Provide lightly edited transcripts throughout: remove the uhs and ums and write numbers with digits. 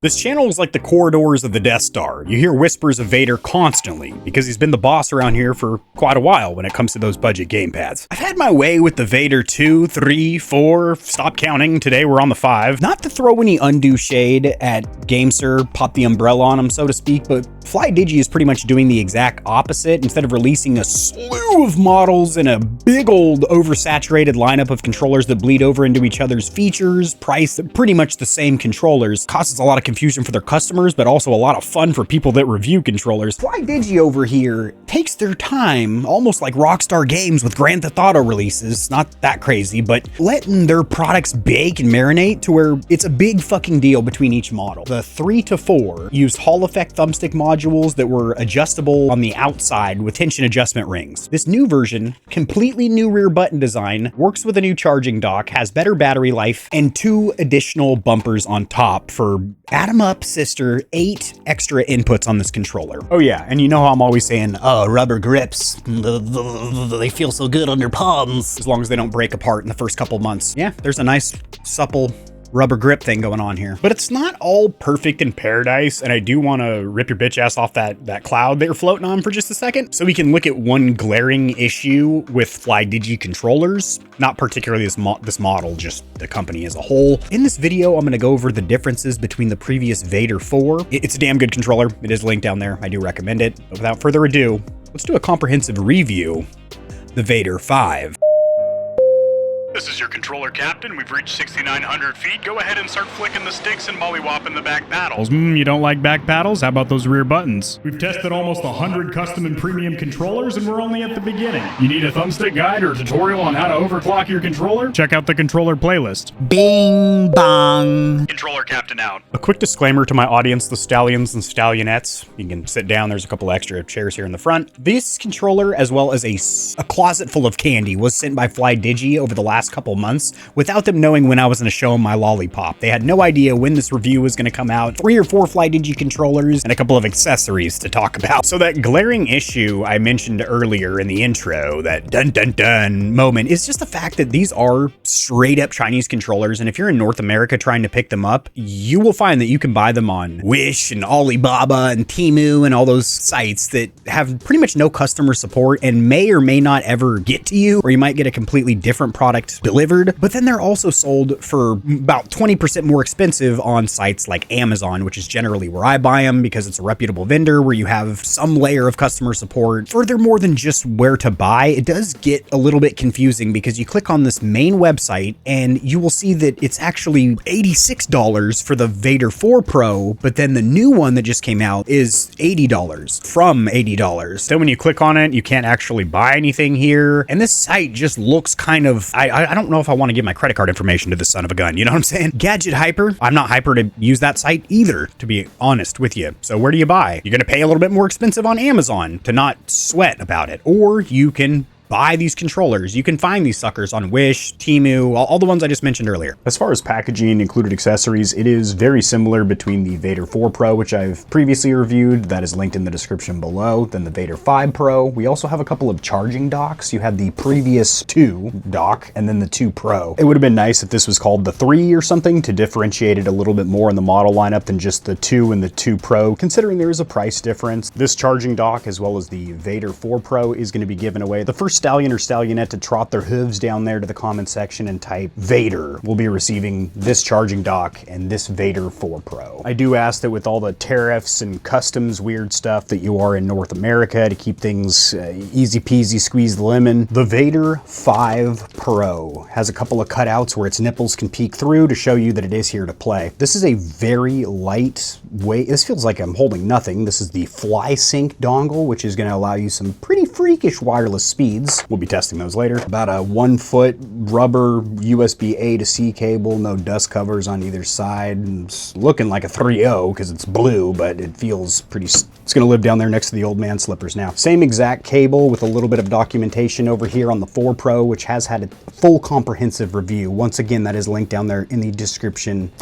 This channel is like the corridors of the Death Star. You hear whispers of Vader constantly, because he's been the boss around here for quite a while when it comes to those budget gamepads. I've had my way with the Vader 2, 3, 4, stop counting, today we're on the 5. Not to throw any undue shade at GameSir, pop the umbrella on him, so to speak, but FlyDigi is pretty much doing the exact opposite. Instead of releasing a slew of models and a big old oversaturated lineup of controllers that bleed over into each other's features, price, pretty much the same controllers, causes a lot of confusion for their customers, but also a lot of fun for people that review controllers. FlyDigi over here takes their time, almost like Rockstar Games with Grand Theft Auto releases. Not that crazy, but letting their products bake and marinate to where it's a big fucking deal between each model. The 3 to 4 used Hall effect thumbstick modules that were adjustable on the outside with tension adjustment rings. This new version, completely new rear button design, works with a new charging dock, has better battery life, and 2 additional bumpers on top for add 'em up, sister, 8 extra inputs on this controller. Oh yeah, and you know how I'm always saying, rubber grips, they feel so good on your palms, as long as they don't break apart in the first couple months. Yeah, there's a nice, supple rubber grip thing going on here. But it's not all perfect in paradise, and I do want to rip your bitch ass off that cloud that you're floating on for just a second, so we can look at one glaring issue with FlyDigi controllers, not particularly this model, just the company as a whole. In this video, I'm going to go over the differences between the previous Vader 4. It's a damn good controller. It is linked down there. I do recommend it. But without further ado, let's do a comprehensive review. The Vader 5. This is your controller captain. We've reached 6,900 feet. Go ahead and start flicking the sticks and mollywopping the back paddles. You don't like back paddles? How about those rear buttons? We've tested almost 100 custom and premium controllers, and we're only at the beginning. You need a thumbstick guide or tutorial on how to overclock your controller? Check out the controller playlist. Bing bong. Controller captain out. A quick disclaimer to my audience, the Stallions and Stallionettes. You can sit down. There's a couple extra chairs here in the front. This controller, as well as a closet full of candy, was sent by FlyDigi over the last couple months without them knowing when I was going to show them my lollipop. They had no idea when this review was going to come out. 3 or 4 FlyDigi controllers and a couple of accessories to talk about. So that glaring issue I mentioned earlier in the intro, that dun dun dun moment, is just the fact that these are straight up Chinese controllers, and if you're in North America trying to pick them up, you will find that you can buy them on Wish and Alibaba and Temu and all those sites that have pretty much no customer support and may or may not ever get to you, or you might get a completely different product delivered. But then they're also sold for about 20% more expensive on sites like Amazon, which is generally where I buy them because it's a reputable vendor where you have some layer of customer support. Furthermore than just where to buy, it does get a little bit confusing because you click on this main website and you will see that it's actually $86 for the Vader 4 Pro, but then the new one that just came out is $80 from $80. Then when you click on it, you can't actually buy anything here. And this site just looks kind of, I don't know if I want to give my credit card information to this son of a gun, you know what I'm saying? Gadget Hyper, I'm not hyper to use that site either, to be honest with you. So where do you buy? You're going to pay a little bit more expensive on Amazon to not sweat about it, or you can buy these controllers. You can find these suckers on Wish, Temu, all the ones I just mentioned earlier. As far as packaging, included accessories, it is very similar between the Vader 4 Pro, which I've previously reviewed, that is linked in the description below, then the Vader 5 Pro. We also have a couple of charging docks. You had the previous 2 dock and then the 2 Pro. It would have been nice if this was called the 3 or something to differentiate it a little bit more in the model lineup than just the 2 and the 2 Pro, considering there is a price difference. This charging dock, as well as the Vader 4 Pro, is going to be given away. The first Stallion or Stallionette to trot their hooves down there to the comment section and type Vader will be receiving this charging dock and this Vader 4 Pro. I do ask that with all the tariffs and customs weird stuff that you are in North America, to keep things easy peasy squeeze the lemon. The Vader 5 Pro has a couple of cutouts where its nipples can peek through to show you that it is here to play. This is a very light weight. This feels like I'm holding nothing. This is the FlySync dongle, which is going to allow you some pretty freakish wireless speeds. We'll be testing those later. About a 1-foot rubber USB A to C cable, no dust covers on either side. It's looking like a 3.0 because it's blue, but it feels pretty, it's gonna live down there next to the old man slippers now. Same exact cable with a little bit of documentation over here on the 4 Pro, which has had a full comprehensive review. Once again, that is linked down there in the description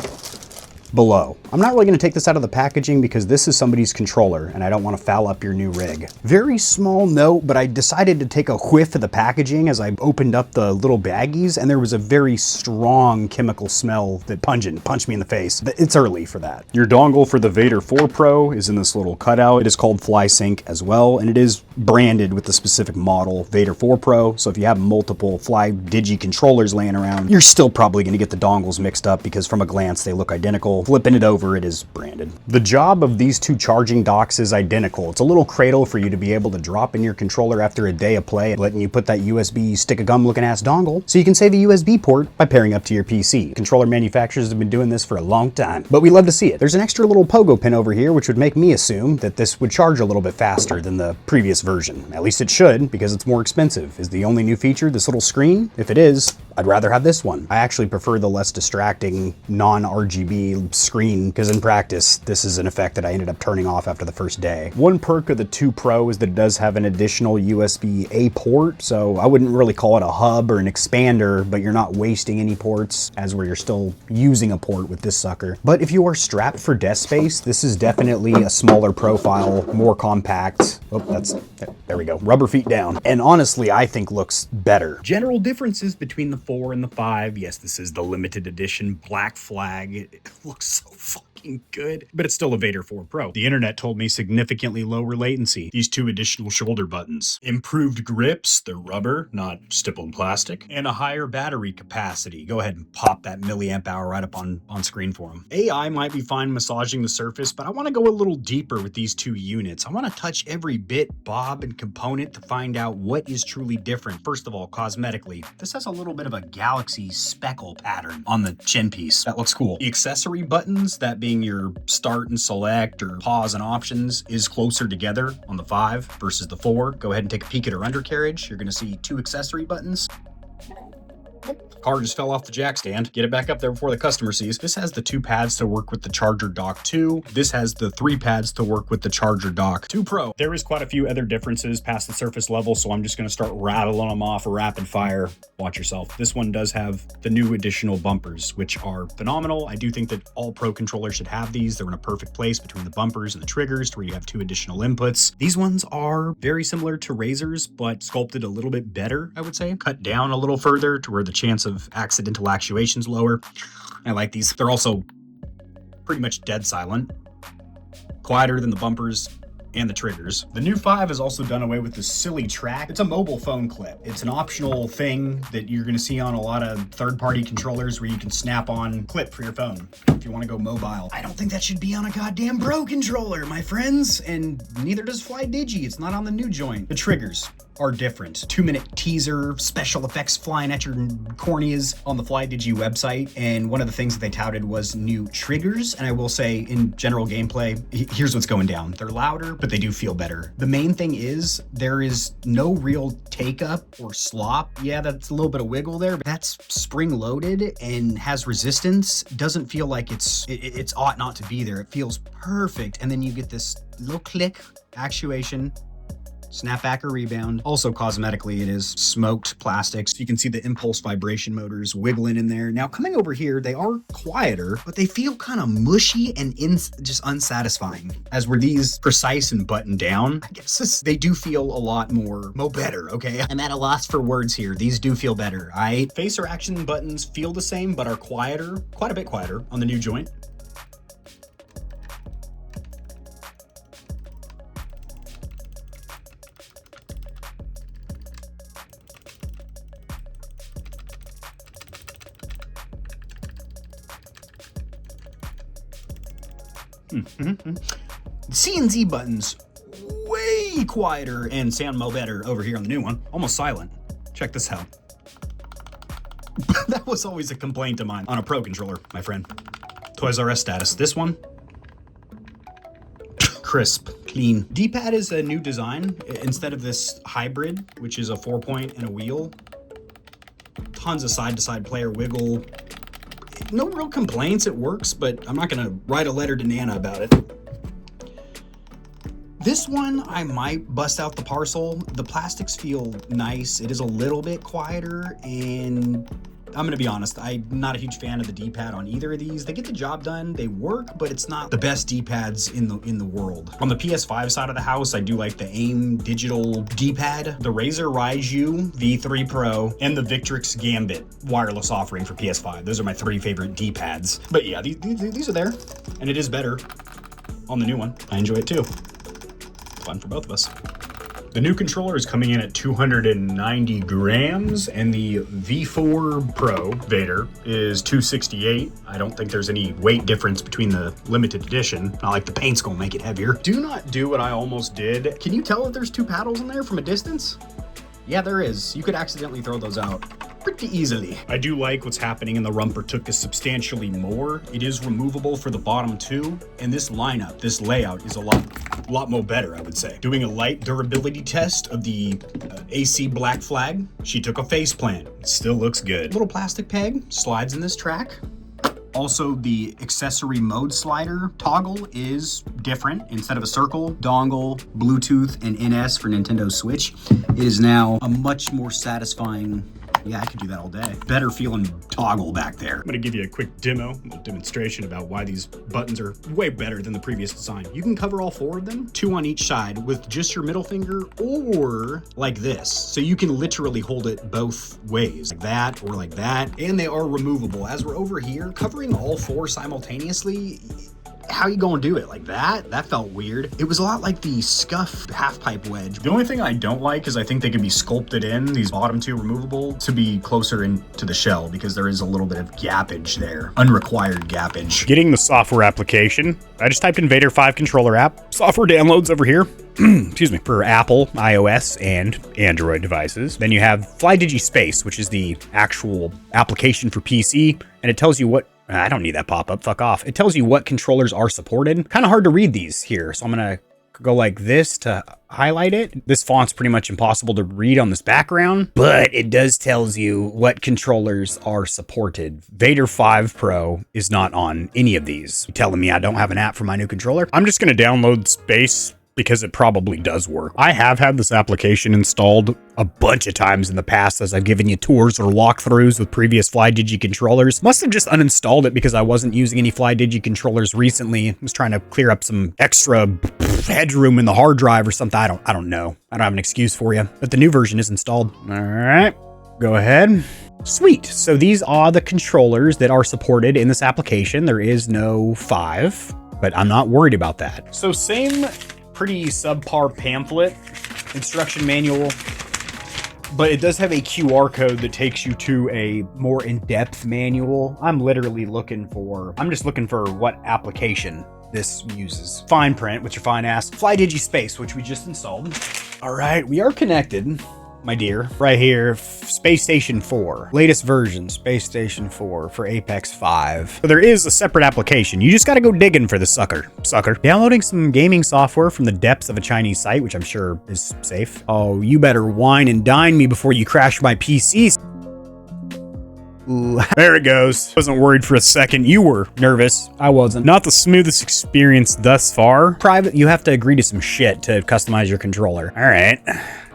below. I'm not really gonna take this out of the packaging because this is somebody's controller and I don't wanna foul up your new rig. Very small note, but I decided to take a whiff of the packaging as I opened up the little baggies, and there was a very strong chemical smell that punched me in the face. It's early for that. Your dongle for the Vader 4 Pro is in this little cutout. It is called FlySync as well, and it is branded with the specific model Vader 4 Pro. So if you have multiple FlyDigi controllers laying around, you're still probably gonna get the dongles mixed up because from a glance they look identical. Flipping it over, it is branded. The job of these two charging docks is identical. It's a little cradle for you to be able to drop in your controller after a day of play, letting you put that USB stick of gum looking ass dongle so you can save a USB port by pairing up to your PC. Controller manufacturers have been doing this for a long time, but we love to see it. There's an extra little pogo pin over here, which would make me assume that this would charge a little bit faster than the previous version. At least it should, because it's more expensive. Is the only new feature this little screen? If it is, I'd rather have this one. I actually prefer the less distracting non-RGB screen because in practice, this is an effect that I ended up turning off after the first day. One perk of the 2 Pro is that it does have an additional USB-A port, so I wouldn't really call it a hub or an expander, but you're not wasting any ports as where you're still using a port with this sucker. But if you are strapped for desk space, this is definitely a smaller profile, more compact. Oh, there we go. Rubber feet down. And honestly, I think looks better. General differences between the 4 and the 5. Yes, this is the limited edition black flag. It looks so fucking good, but it's still a Vader 4 Pro. The internet told me significantly lower latency. These 2 additional shoulder buttons. Improved grips, they're rubber, not stippled plastic, and a higher battery capacity. Go ahead and pop that milliamp hour right up on screen for them. AI might be fine massaging the surface, but I want to go a little deeper with these 2 units. I want to touch every bit, bob, and component to find out what is truly different. First of all, cosmetically, this has a little bit of a galaxy speckle pattern on the chin piece. That looks cool. The accessory buttons, that being your start and select or pause and options, is closer together on the 5 versus the 4. Go ahead and take a peek at her undercarriage. You're going to see 2 accessory buttons. Car just fell off the jack stand. Get it back up there before the customer sees. This has the 2 pads to work with the charger dock 2. This has the 3 pads to work with the charger dock 2 Pro. There is quite a few other differences past the surface level, so I'm just going to start rattling them off rapid fire. Watch yourself. This one does have the new additional bumpers, which are phenomenal. I do think that all Pro controllers should have these. They're in a perfect place between the bumpers and the triggers to where you have 2 additional inputs. These ones are very similar to Razer's, but sculpted a little bit better, I would say. Cut down a little further to where the chance of accidental actuation's lower. I like these. They're also pretty much dead silent. Quieter than the bumpers and the triggers. The new 5 has also done away with the silly track. It's a mobile phone clip. It's an optional thing that you're gonna see on a lot of third-party controllers where you can snap on clip for your phone if you wanna go mobile. I don't think that should be on a goddamn Pro controller, my friends, and neither does FlyDigi. It's not on the new joint. The triggers are different. 2-minute teaser, special effects flying at your corneas on the FlyDigi website, and one of the things that they touted was new triggers, and I will say in general gameplay, here's what's going down. They're louder, but they do feel better. The main thing is there is no real take up or slop. Yeah, that's a little bit of wiggle there, but that's spring loaded and has resistance. Doesn't feel like it's ought not to be there. It feels perfect, and then you get this little click actuation, snapback or rebound. Also cosmetically, it is smoked plastics. You can see the impulse vibration motors wiggling in there. Now coming over here, they are quieter, but they feel kind of mushy and just unsatisfying. As were these precise and buttoned down, I guess they do feel a lot more better, okay? I'm at a loss for words here. These do feel better. Face or action buttons feel the same, but are quieter, quite a bit quieter on the new joint. C and Z buttons way quieter and sound better over here on the new one. Almost silent. Check this out. That was always a complaint of mine on a Pro controller, my friend. Toys R Us status. This one, crisp, clean. Dpad is a new design. Instead of this hybrid, which is a 4-point and a wheel, tons of side-to-side player wiggle. No real complaints, it works, but I'm not gonna write a letter to Nana about it. This one, I might bust out the parcel. The plastics feel nice. It is a little bit quieter, and I'm gonna be honest, I'm not a huge fan of the D-pad on either of these. They get the job done, they work, but it's not the best D-pads in the world. On the PS5 side of the house, I do like the AIM digital D-pad, the Razer V3 Pro, and the Victrix Gambit wireless offering for PS5. Those are my 3 favorite D-pads. But yeah, these are there, and it is better on the new one. I enjoy it too. Fun for both of us. The new controller is coming in at 290 grams, and the V4 Pro Vader is 268. I don't think there's any weight difference between the limited edition. Not like the paint's gonna make it heavier. Do not do what I almost did. Can you tell if there's 2 paddles in there from a distance? Yeah, there is. You could accidentally throw those out pretty easily. I do like what's happening in the rumper took is substantially more. It is removable for the bottom 2, and this lineup, this layout is a lot more better, I would say. Doing a light durability test of the AC Black Flag, she took a face plant. It still looks good. Little plastic peg slides in this track. Also, the accessory mode slider toggle is different. Instead of a circle, dongle, Bluetooth, and NS for Nintendo Switch, it is now a much more satisfying, yeah, I could do that all day, better feeling toggle back there. I'm gonna give you a quick demonstration about why these buttons are way better than the previous design. You can cover all 4 of them, 2 on each side with just your middle finger, or like this. So you can literally hold it both ways, like that or like that, and they are removable. As we're over here, covering all 4 simultaneously, how you gonna do it like that? That felt weird. It was a lot like the Scuff half pipe wedge. The only thing I don't like is I think they can be sculpted in, these bottom 2 removable, to be closer into the shell, because there is a little bit of gappage there, unrequired gappage. Getting the software application, I just typed in Vader 5 controller app. Software downloads over here. Excuse me, for Apple, iOS, and Android devices. Then you have FlyDigi Space, which is the actual application for PC, and it tells you what, I don't need that pop-up, fuck off. It tells you what controllers are supported. Kind of hard to read these here, so I'm gonna go like this to highlight it. This font's pretty much impossible to read on this background, but it does tells you what controllers are supported. Vader 5 Pro is not on any of these. You're telling me I don't have an app for my new controller? I'm just gonna download Space because it probably does work. I have had this application installed a bunch of times in the past as I've given you tours or walkthroughs with previous FlyDigi controllers. Must have just uninstalled it because I wasn't using any FlyDigi controllers recently. I was trying to clear up some extra headroom in the hard drive or something. I don't know. I don't have an excuse for you, but the new version is installed. All right, go ahead. Sweet. So these are the controllers that are supported in this application. There is no 5, but I'm not worried about that. So same pretty subpar pamphlet, instruction manual, but it does have a QR code that takes you to a more in-depth manual. I'm just looking for what application this uses. Fine print, with your fine ass. FlyDigi Space, which we just installed. All right, we are connected, my dear. Right here, Space Station 4. Latest version, Space Station 4 for Apex 5. So there is a separate application. You just gotta go digging for the sucker. Downloading some gaming software from the depths of a Chinese site, which I'm sure is safe. Oh, you better wine and dine me before you crash my PC. Ooh, there it goes. Wasn't worried for a second. You were nervous. I wasn't. Not the smoothest experience thus far. Private, you have to agree to some shit to customize your controller. All right.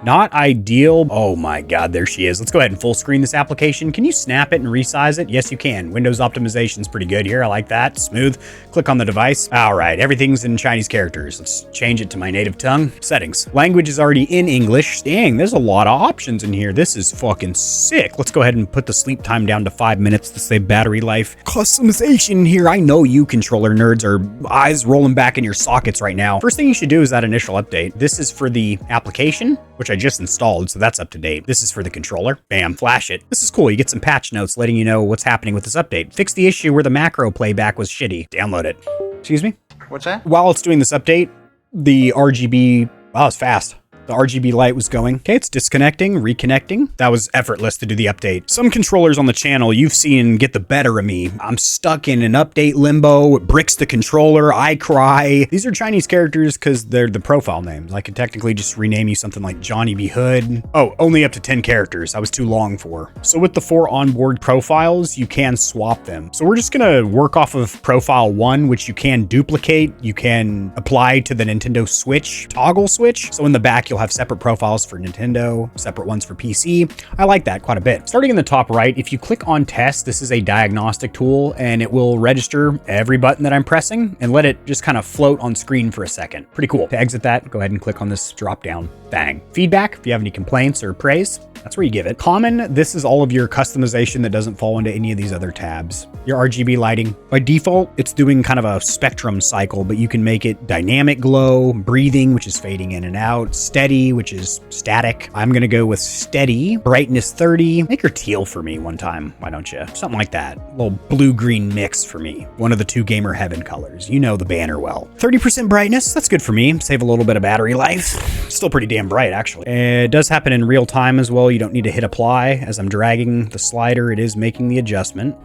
Not ideal. Oh my God, there she is. Let's go ahead and full screen this application. Can you snap it and resize it? Yes, you can. Windows optimization is pretty good here. I like that. Smooth. Click on the device. All right, everything's in Chinese characters. Let's change it to my native tongue. Settings. Language is already in English. Dang, there's a lot of options in here. This is fucking sick. Let's go ahead and put the sleep time down to 5 minutes to save battery life. Customization here. I know you controller nerds are eyes rolling back in your sockets right now. First thing you should do is that initial update. This is for the application, which I just installed, so that's up to date. This is for the controller. Bam, flash it. This is cool. You get some patch notes letting you know what's happening with this update. Fix the issue where the macro playback was shitty. Download it. Excuse me? What's that? While it's doing this update, the RGB, wow, it's fast. The RGB light was going. Okay, it's disconnecting, reconnecting. That was effortless to do the update. Some controllers on the channel you've seen get the better of me. I'm stuck in an update limbo. It bricks the controller. I cry. These are Chinese characters because they're the profile names. I could technically just rename you something like Johnny B. Hood. Oh, only up to 10 characters. I was too long for. So with the 4 onboard profiles, you can swap them. So we're just gonna work off of profile 1, which you can duplicate. You can apply to the Nintendo Switch toggle switch. So in the back, you'll you'll have separate profiles for Nintendo, separate ones for PC. I like that quite a bit. Starting in the top right, if you click on test, this is a diagnostic tool and it will register every button that I'm pressing and let it just kind of float on screen for a second. Pretty cool. To exit that, go ahead and click on this drop down thing. Feedback, if you have any complaints or praise, that's where you give it. Common, this is all of your customization that doesn't fall into any of these other tabs. Your RGB lighting, by default, it's doing kind of a spectrum cycle, but you can make it dynamic glow, breathing, which is fading in and out, steady, which is static. I'm gonna go with steady, brightness 30. Make her teal for me one time, why don't you? Something like that. A little blue-green mix for me. One of the two Gamer Heaven colors. You know the banner well. 30% brightness, that's good for me. Save a little bit of battery life. Still pretty damn bright, actually. It does happen in real time as well. You don't need to hit apply. As I'm dragging the slider, it is making the adjustment.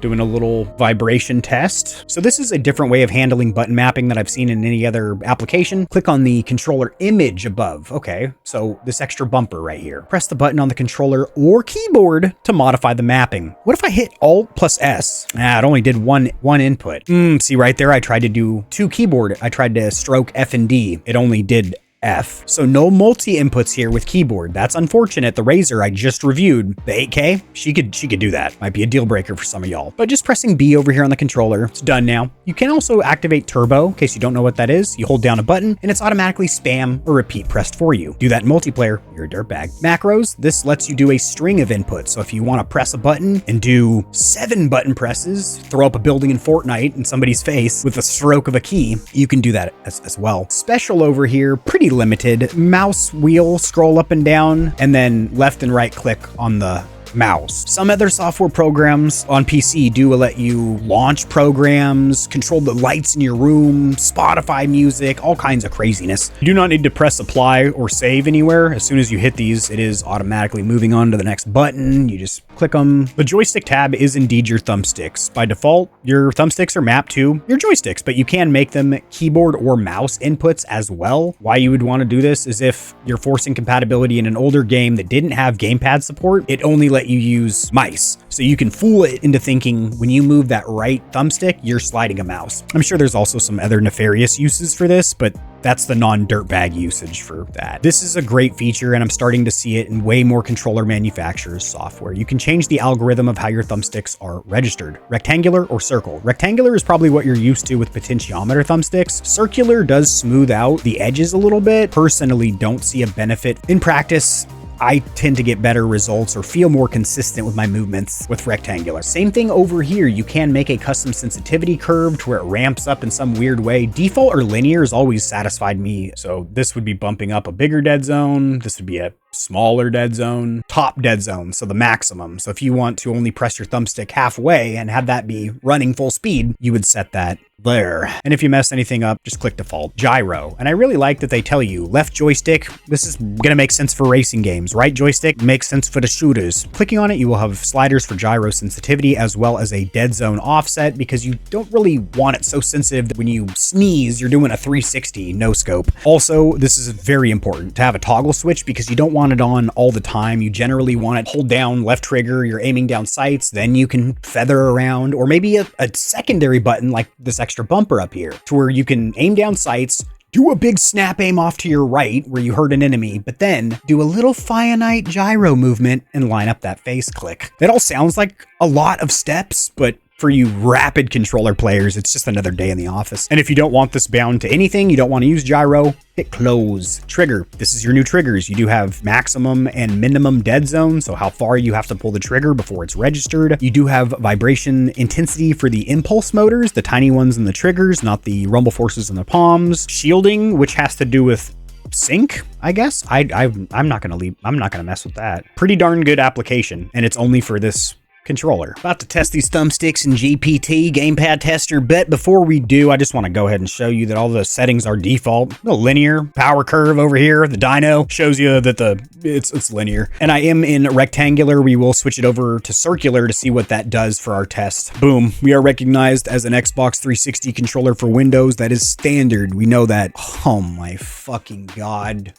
Doing a little vibration test. So this is a different way of handling button mapping that I've seen in any other application. Click on the controller image above. Okay, so this extra bumper right here. Press the button on the controller or keyboard to modify the mapping. What if I hit Alt plus S? It only did one input. See right there, I tried to do two keyboard. I tried to stroke F and D. It only did F. So no multi-inputs here with keyboard. That's unfortunate. The Razer I just reviewed, the 8K, she could do that. Might be a deal breaker for some of y'all. But just pressing B over here on the controller, it's done now. You can also activate turbo, in case you don't know what that is. You hold down a button and it's automatically spam or repeat pressed for you. Do that in multiplayer, you're a dirtbag. Macros, this lets you do a string of inputs. So if you want to press a button and do 7 button presses, throw up a building in Fortnite in somebody's face with a stroke of a key, you can do that as well. Special over here, pretty limited. Mouse wheel, scroll up and down, and then left and right click on the mouse. Some other software programs on PC do let you launch programs, control the lights in your room, Spotify music, all kinds of craziness. You do not need to press apply or save anywhere. As soon as you hit these, it is automatically moving on to the next button. You just click them. The joystick tab is indeed your thumbsticks. By default, your thumbsticks are mapped to your joysticks, but you can make them keyboard or mouse inputs as well. Why you would want to do this is if you're forcing compatibility in an older game that didn't have gamepad support, it only let you use mice. So you can fool it into thinking when you move that right thumbstick, you're sliding a mouse. I'm sure there's also some other nefarious uses for this, but that's the non-dirtbag usage for that. This is a great feature, and I'm starting to see it in way more controller manufacturers' software. You can change the algorithm of how your thumbsticks are registered. Rectangular or circle. Rectangular is probably what you're used to with potentiometer thumbsticks. Circular does smooth out the edges a little bit. Personally, don't see a benefit. In practice, I tend to get better results or feel more consistent with my movements with rectangular. Same thing over here. You can make a custom sensitivity curve to where it ramps up in some weird way. Default or linear has always satisfied me. So this would be bumping up a bigger dead zone. This would be a smaller dead zone, top dead zone, so the maximum. So if you want to only press your thumbstick halfway and have that be running full speed, you would set that there. And if you mess anything up, just click default. Gyro. And I really like that they tell you left joystick, this is gonna make sense for racing games. Right joystick makes sense for the shooters. Clicking on it, you will have sliders for gyro sensitivity as well as a dead zone offset, because you don't really want it so sensitive that when you sneeze, you're doing a 360 no scope. Also, this is very important to have a toggle switch because you don't want it on all the time. You generally want it hold down left trigger, you're aiming down sights, then you can feather around, or maybe a secondary button like this extra bumper up here to where you can aim down sights, do a big snap aim off to your right where you hurt an enemy, but then do a little finite gyro movement and line up that face click. That all sounds like a lot of steps, but for you rapid controller players, it's just another day in the office. And if you don't want this bound to anything, you don't want to use gyro, hit close. Trigger. This is your new triggers. You do have maximum and minimum dead zone, so how far you have to pull the trigger before it's registered. You do have vibration intensity for the impulse motors, the tiny ones in the triggers, not the rumble forces in the palms. Shielding, which has to do with sync, I guess. I'm not gonna mess with that. Pretty darn good application, and it's only for this controller. About to test these thumbsticks in GPT gamepad tester, but before we do, I just want to go ahead and show you that all the settings are default. The linear power curve over here, the dyno shows you that it's linear. And I am in rectangular. We will switch it over to circular to see what that does for our test. Boom. We are recognized as an Xbox 360 controller for Windows. That is standard. We know that. Oh my fucking God.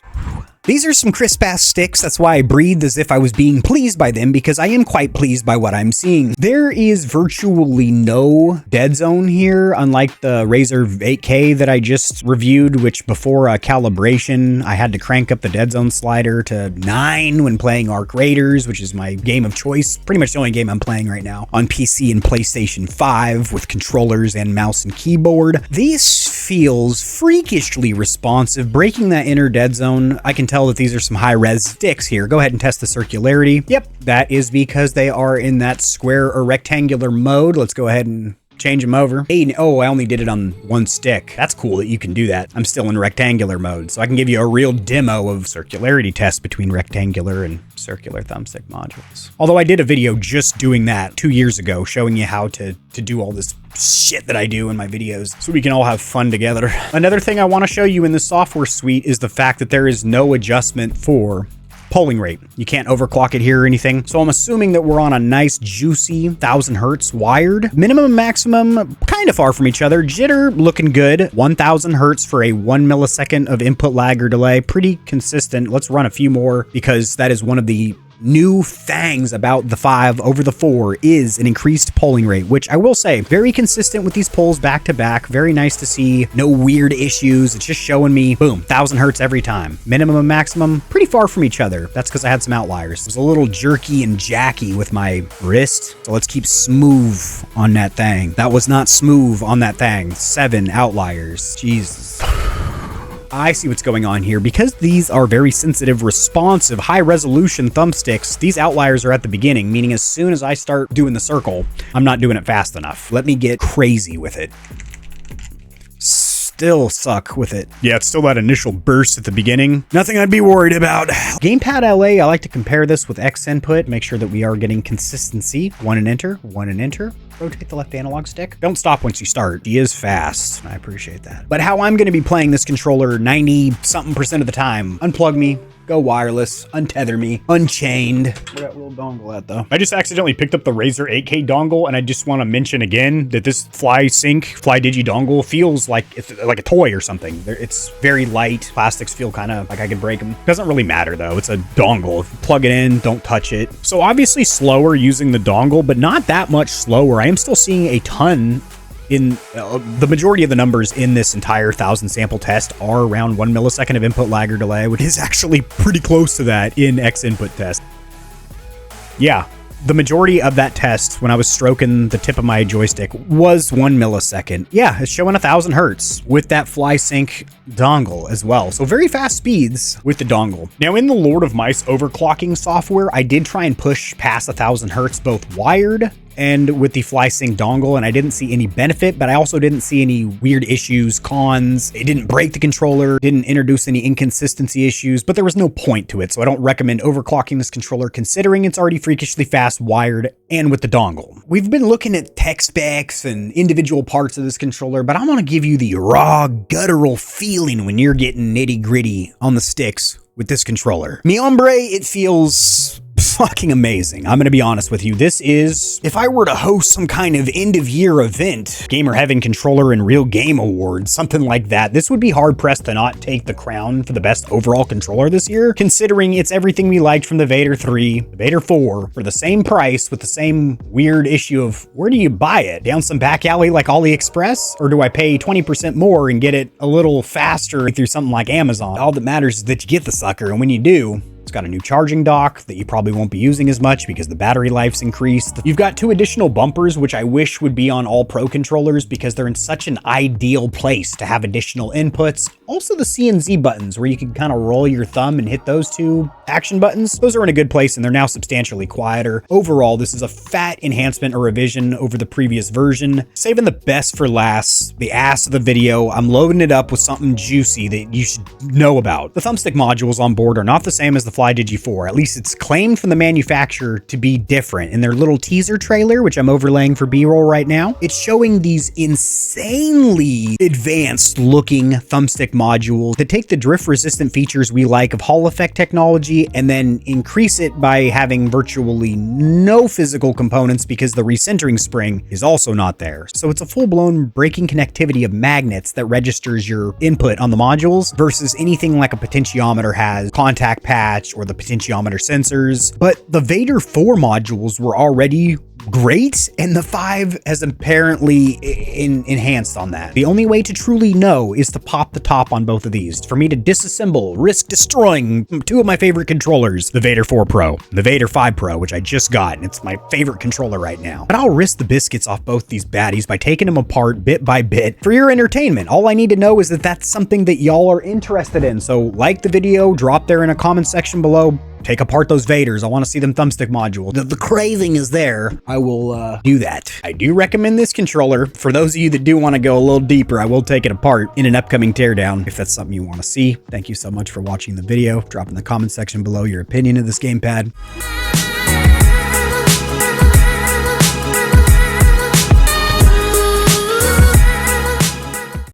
These are some crisp-ass sticks. That's why I breathed as if I was being pleased by them, because I am quite pleased by what I'm seeing. There is virtually no dead zone here, unlike the Razer 8K that I just reviewed, which before calibration, I had to crank up the dead zone slider to 9 when playing Arc Raiders, which is my game of choice. Pretty much the only game I'm playing right now on PC and PlayStation 5 with controllers and mouse and keyboard. This feels freakishly responsive, breaking that inner dead zone. I can tell that these are some high-res sticks here. Go ahead and test the circularity. Yep, that is because they are in that square or rectangular mode. Let's go ahead and change them over. Hey, oh, I only did it on one stick. That's cool that you can do that. I'm still in rectangular mode, so I can give you a real demo of circularity tests between rectangular and circular thumbstick modules. Although I did a video just doing that 2 years ago, showing you how to do all this shit that I do in my videos so we can all have fun together. Another thing I want to show you in the software suite is the fact that there is no adjustment for polling rate. You can't overclock it here or anything. So I'm assuming that we're on a nice juicy 1000 hertz wired. Minimum and maximum kind of far from each other. Jitter looking good. 1000 hertz for a 1 millisecond of input lag or delay. Pretty consistent. Let's run a few more because that is one of the new things about the 5 over the 4 is an increased polling rate, which I will say, very consistent with these polls back to back. Very nice to see. No weird issues. It's just showing me, boom, 1000 hertz every time. Minimum and maximum, pretty far from each other. That's because I had some outliers. It was a little jerky and jacky with my wrist. So let's keep smooth on that thing. That was not smooth on that thing. 7 outliers. Jesus. I see what's going on here. Because these are very sensitive, responsive, high-resolution thumbsticks, these outliers are at the beginning, meaning as soon as I start doing the circle, I'm not doing it fast enough. Let me get crazy with it. Still suck with it. Yeah, it's still that initial burst at the beginning. Nothing I'd be worried about. Gamepad LA, I like to compare this with X input, make sure that we are getting consistency. 1 and enter, 1 and enter. Rotate the left analog stick. Don't stop once you start. He is fast. I appreciate that. But how I'm going to be playing this controller 90-something% of the time, unplug me, go wireless, untether me, unchained. Where that little dongle at though? I just accidentally picked up the Razer 8K dongle, and I just want to mention again that this FlyDigi dongle feels like it's like a toy or something. It's very light. Plastics feel kind of like I could break them. Doesn't really matter though. It's a dongle. If you plug it in, don't touch it. So obviously slower using the dongle, but not that much slower. I am still seeing a ton in the majority of the numbers in this entire 1000 sample test are around 1 millisecond of input lag or delay, which is actually pretty close to that in X input test. Yeah, the majority of that test when I was stroking the tip of my joystick was 1 millisecond. Yeah, it's showing 1000 hertz with that FlySync dongle as well. So very fast speeds with the dongle. Now in the Lord of Mice overclocking software, I did try and push past 1000 hertz both wired and with the FlySync dongle, and I didn't see any benefit, but I also didn't see any weird issues, cons. It didn't break the controller, didn't introduce any inconsistency issues, but there was no point to it, so I don't recommend overclocking this controller considering it's already freakishly fast wired and with the dongle. We've been looking at tech specs and individual parts of this controller, but I want to give you the raw, guttural feeling when you're getting nitty-gritty on the sticks with this controller. Mi hombre, it feels fucking amazing. I'm gonna be honest with you. This is, if I were to host some kind of end of year event, Gamer Heaven Controller and Real Game Awards, something like that, this would be hard pressed to not take the crown for the best overall controller this year, considering it's everything we liked from the Vader 3, the Vader 4, for the same price with the same weird issue of where do you buy it? Down some back alley like AliExpress? Or do I pay 20% more and get it a little faster through something like Amazon? All that matters is that you get the sucker, and when you do, it's got a new charging dock that you probably won't be using as much because the battery life's increased. You've got 2 additional bumpers, which I wish would be on all Pro controllers because they're in such an ideal place to have additional inputs. Also the C and Z buttons where you can kind of roll your thumb and hit those 2 action buttons. Those are in a good place and they're now substantially quieter. Overall, this is a fat enhancement or revision over the previous version. Saving the best for last, the ass of the video, I'm loading it up with something juicy that you should know about. The thumbstick modules on board are not the same as the FlyDigi 4. At least it's claimed from the manufacturer to be different. In their little teaser trailer, which I'm overlaying for B-roll right now, it's showing these insanely advanced looking thumbstick module to take the drift-resistant features we like of Hall effect technology and then increase it by having virtually no physical components because the recentering spring is also not there. So it's a full-blown breaking connectivity of magnets that registers your input on the modules versus anything like a potentiometer has, contact patch, or the potentiometer sensors. But the Vader 4 modules were already great, and the 5 has apparently enhanced on that. The only way to truly know is to pop the top on both of these. For me to disassemble, risk destroying two of my favorite controllers, the Vader 4 Pro, the Vader 5 Pro, which I just got, and it's my favorite controller right now. But I'll risk the biscuits off both these baddies by taking them apart bit by bit for your entertainment. All I need to know is that that's something that y'all are interested in. So like the video, drop there in a comment section below. Take apart those Vaders. I want to see them thumbstick modules. The craving is there. I will do that. I do recommend this controller. For those of you that do want to go a little deeper, I will take it apart in an upcoming teardown if that's something you want to see. Thank you so much for watching the video. Drop in the comment section below your opinion of this gamepad.